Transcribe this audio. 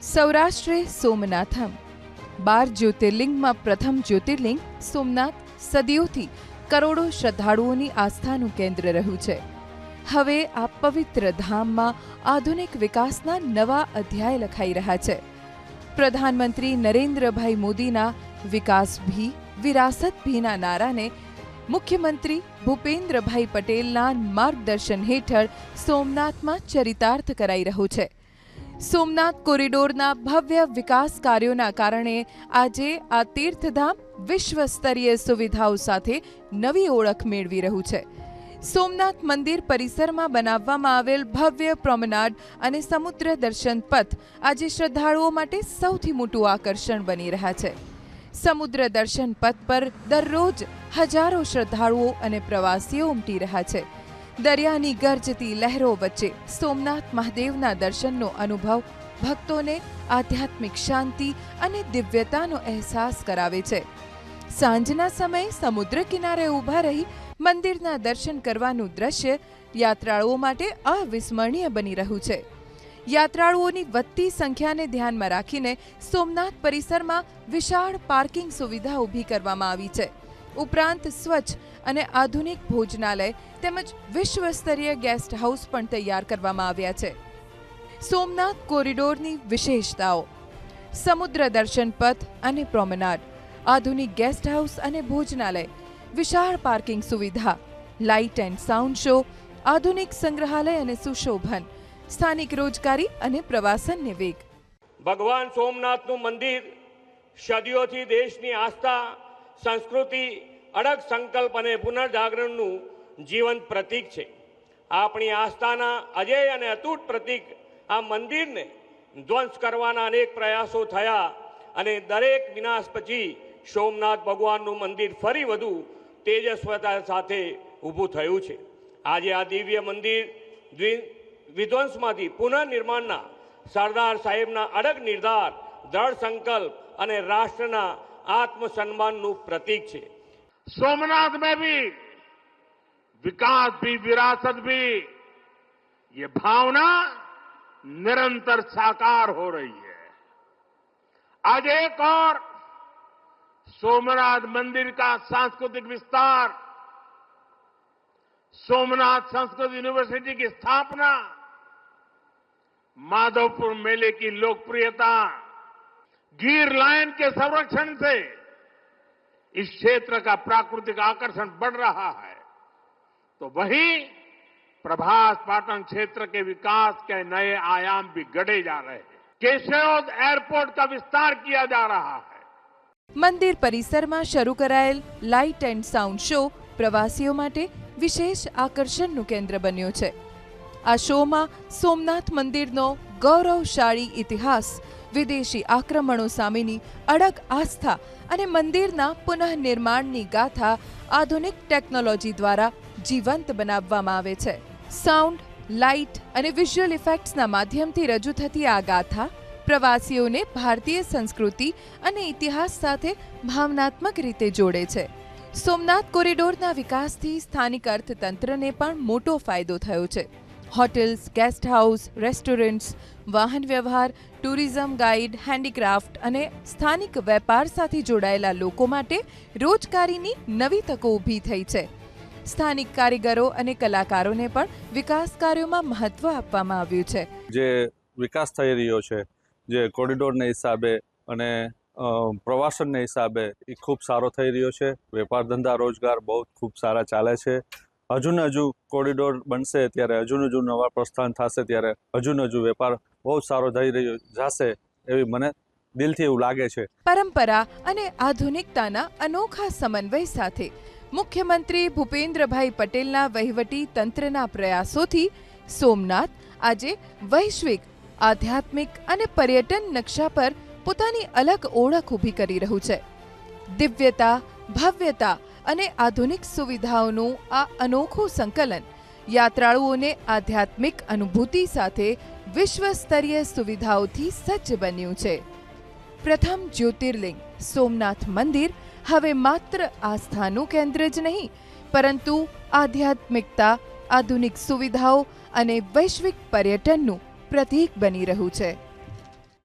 સૌરાષ્ટ્રે સોમનાથમ 12 જ્યોતિર્લિંગમાં પ્રથમ જ્યોતિર્લિંગ સોમનાથ સદીઓથી કરોડો શ્રદ્ધાળુઓની આસ્થાનું કેન્દ્ર રહ્યું છે. હવે આ પવિત્ર ધામમાં આધુનિક વિકાસના નવા અધ્યાય લખાઈ રહ્યા છે. પ્રધાનમંત્રી નરેન્દ્રભાઈ મોદીના વિકાસ ભી વિરાસત ભીના નારાને મુખ્યમંત્રી ભૂપેન્દ્રભાઈ પટેલના માર્ગદર્શન હેઠળ સોમનાથમાં ચરિતાર્થ કરાઈ રહ્યું છે. સોમનાથ કોરિડોરના ભવ્ય વિકાસ કાર્યોના કારણે આજે આ તીર્થધામ વિશ્વ સ્તરીય સુવિધાઓ સાથે નવી ઓળખ મેળવી રહ્યું છે. સોમનાથ મંદિર પરિસરમાં બનાવવામાં આવેલ ભવ્ય પ્રોમેનાડ અને સમુદ્ર દર્શન પથ આજે શ્રદ્ધાળુઓ માટે સૌથી મોટું આકર્ષણ બની રહ્યા છે. સમુદ્ર દર્શન પથ પર દરરોજ હજારો શ્રદ્ધાળુઓ અને પ્રવાસીઓ ઉમટી રહ્યા છે. દરિયાની ગર્જતી લહેરો વચ્ચે સોમનાથ મહાદેવના દર્શનનો અનુભવ ભક્તોને આધ્યાત્મિક શાંતિ અને દિવ્યતાનો અહેસાસ કરાવે છે. સાંજના સમયે સમુદ્ર કિનારે ઊભા રહી મંદિરના દર્શન કરવાનું દ્રશ્ય યાત્રાળુઓ માટે અવિસ્મરણીય બની રહ્યું છે. યાત્રાળુઓની વધતી સંખ્યાને ધ્યાનમાં રાખીને સોમનાથ પરિસરમાં વિશાળ પાર્કિંગ સુવિધા ઊભી કરવામાં આવી છે. ઉપરાંત સ્વચ્છ અને આધુનિક ભોજનાલય તેમજ વિશ્વ સ્તરીય ગેસ્ટ હાઉસ પણ તૈયાર કરવામાં આવ્યા છે. સોમનાથ કોરિડોરની વિશેષતાઓ: સમુદ્ર દર્શન પથ અને પ્રોમેનાડ, આધુનિક ગેસ્ટ હાઉસ અને ભોજનાલય, વિશાળ પાર્કિંગ સુવિધા, લાઇટ એન્ડ સાઉન્ડ શો, આધુનિક સંગ્રહાલય અને સુશોભન, સ્થાનિક રોજગારી અને પ્રવાસનને વેગ. ભગવાન સોમનાથનું મંદિર સદીઓથી દેશની આસ્થા, સંસ્કૃતિ, અડગ સંકલ્પ અને પુનર્જાગરણનું જીવંત પ્રતીક છે. આપણી આસ્થાના અજેય અને અતૂટ પ્રતીક આ મંદિરને ધ્વંસ કરવાના અનેક પ્રયાસો થયા અને દરેક વિનાશ પછી સોમનાથ ભગવાનનું મંદિર ફરી વધુ તેજસ્વતા સાથે ઊભું થયું છે. આજે આ દિવ્ય મંદિર વિધ્વંસમાંથી પુનઃનિર્માણના સરદાર સાહેબના અડગ નિર્ધાર, દ્રઢ સંકલ્પ અને રાષ્ટ્રના आत्मसम्मान प्रतीक है. सोमनाथ में भी विकास भी विरासत भी ये भावना निरंतर साकार हो रही है. आज एक और सोमनाथ मंदिर का सांस्कृतिक विस्तार, सोमनाथ संस्कृत यूनिवर्सिटी की स्थापना, माधवपुर मेले की लोकप्रियता, गीर लायन के संरक्षण से इस क्षेत्र का प्राकृतिक आकर्षण बढ़ रहा है, तो वहीं प्रभास पाटन क्षेत्र के विकास के नए आयाम भी गढ़े जा रहे हैं. केशोद एयरपोर्ट का विस्तार किया जा रहा है. મંદિર પરિસરમાં શરૂ કરાયેલ લાઇટ એન્ડ સાઉન્ડ શો પ્રવાસીઓ માટે વિશેષ આકર્ષણનું કેન્દ્ર બન્યો છે. આ શોમાં સોમનાથ મંદિરનો ગૌરવશાળી ઇતિહાસ, વિદેશી આક્રમણો સામેની અડગ આસ્થા અને મંદિરના પુનઃનિર્માણની ગાથા આધુનિક ટેકનોલોજી દ્વારા જીવંત બનાવવામાં આવે છે. સાઉન્ડ, લાઇટ અને વિઝ્યુઅલ ઇફેક્ટ્સના માધ્યમથી રજૂ થતી આ ગાથા પ્રવાસીઓને ભારતીય સંસ્કૃતિ અને ઇતિહાસ સાથે ભાવનાત્મક રીતે જોડે છે. સોમનાથ કોરિડોરના વિકાસથી સ્થાનિક અર્થતંત્રને પણ મોટો ફાયદો થયો છે. હોટેલ્સ, ગેસ્ટ હાઉસ, રેસ્ટોરન્ટ્સ, વાહન વ્યવહાર, ટુરિઝમ ગાઈડ, હેન્ડીક્રાફ્ટ અને સ્થાનિક વેપાર સાથે જોડાયેલા લોકો માટે રોજગારીની નવી તકો ઊભી થઈ છે. સ્થાનિક કારીગરો અને કલાકારોને પણ વિકાસ કાર્યોમાં મહત્વ આપવામાં આવ્યું છે. જે વિકાસ થઈ રહ્યો છે, જે કોરિડોરના હિસાબે અને પ્રવાસનના હિસાબે એ ખૂબ સારો થઈ રહ્યો છે. વેપાર ધંધા રોજગાર બહુ ખૂબ સારા ચાલે છે. હજુ ને હજુ કોરિડોર બનશે ત્યારે હજુ ને હજુ નવા પ્રસ્થાન થશે ત્યારે હજુ ને હજુ વેપાર બહુ સારો થઈ રહ્યો જશે એવી મને દિલથી એવું લાગે છે. પરંપરા અને આધુનિકતાના અનોખા સમન્વય સાથે મુખ્યમંત્રી ભૂપેન્દ્રભાઈ પટેલના વહીવટી તંત્રના પ્રયાસોથી સોમનાથ આજે વૈશ્વિક આધ્યાત્મિક અને પર્યટન નકશા પર પોતાની અલગ ઓળખ ઊભી કરી રહ્યું છે. દિવ્યતા, ભવ્યતા અને આધુનિક સુવિધાઓનું આ અનોખું સંકલન યાત્રાળુઓને આધ્યાત્મિક અનુભૂતિ સાથે વિશ્વ સ્તરીય સુવિધાઓથી સજ્જ બન્યું છે. પ્રથમ જ્યોતિર્લિંગ સોમનાથ મંદિર હવે માત્ર આસ્થાનું કેન્દ્ર જ નહીં, પરંતુ આધ્યાત્મિકતા, આધુનિક સુવિધાઓ અને વૈશ્વિક પર્યટનનું પ્રતીક બની રહ્યું છે.